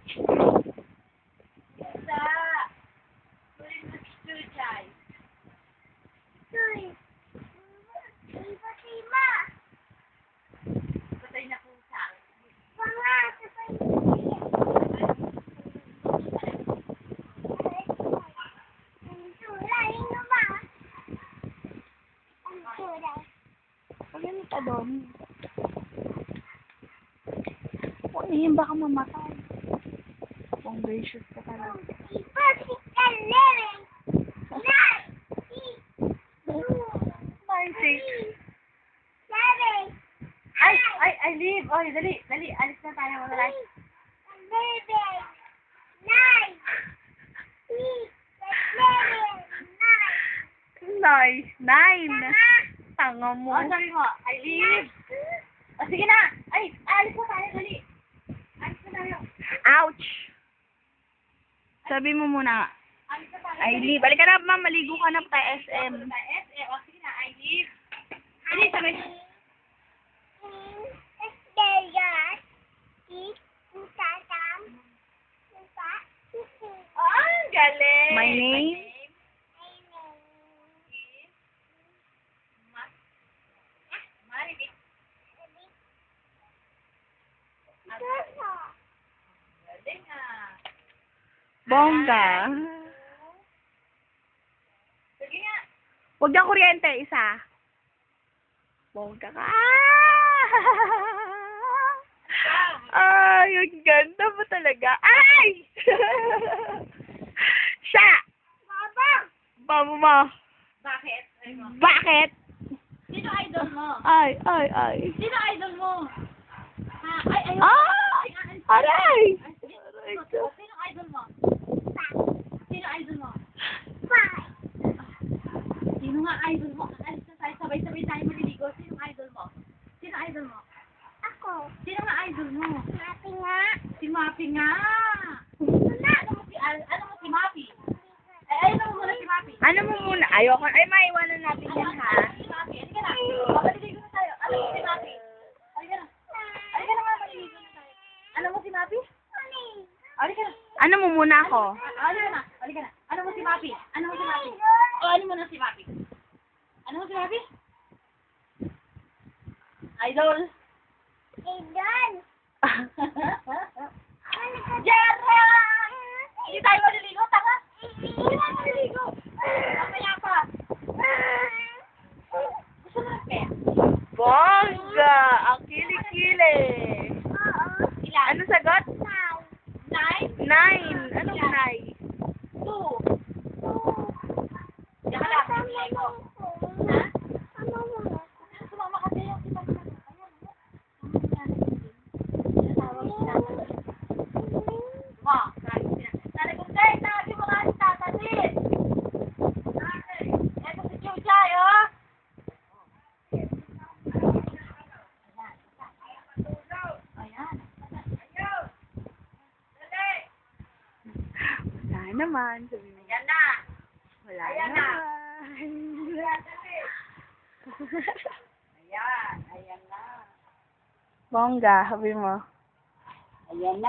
Isa. Tuloy mo si Chuchay. Patay na pusa. Pagano ka doon? Huwag niyan baka mamatay. Bongacious ka talaga. I leave. Oy, dali. Alis na tayo. Wala. Nine. Tanga mo. Oh, sabi mo, I leave. Oh, sige na. Ay, alis na tayo. Dali. Alis na tayo. Ouch! Sabi mo muna. Alis na tayo. I leave. Balik ka na, ma'am. Maligo ka na pa SM. Oh, sige na. I leave. Dali, sabi. Oh, ang galing. My name? Maribik. Galing ah. Bongga. Sige nga. Huwag na kuryente, isa. Bongga ka. Ay, ang ganda mo talaga. Ay! Siya! Baba mo. Bakit? Ay, mo. Bakit? Sino idol mo? Ay. Sino idol mo? Ha? Ay, ayun. Ay! Aray! Aray ko. Sino idol mo? Sino idol mo? Sino nga idol mo? Alis na tayo. Sabay-sabay tayo maliligo. Sino idol mo? Sino idol mo? Sino nga idol mo? Si Mapi nga. Ano mo si Mapi? Ay, ano mo muna si Mapi? Ano mo muna? Ayoko. Ay, maiwanan natin yan, ha? Si Mapi. Halika na. Maliligo na tayo. Ano mo si Mapi? Halika na. Halika na nga, maliligo na tayo. Ano mo si Mapi? Halika na. Ano mo muna ako? Halika na. Halika na. Ano mo si Mapi? Ano mo si Mapi? O, ano mo na si Mapi? Ano mo si Mapi? Idol. Jarang! Hindi tayo maliligo, tanga! Hindi tayo maliligo! Mamaya pa! Gusto mo ng pera? Bongga! Ang kilikili! Ilan? Ano sagot? 9? 9. Anong 9? 2. Diyan ka lang, bibigay ko. Ha? Sumama kasi yung kita ko. Ma, sabi ko, guys, sabi mo nga si tatasin. Eto si Chuchay, oh. Ayan. Wala naman. Sabi mo. Ayan na. Wala Ayan na. naman. Ayan na. Bongga, sabi mo. Ayan na.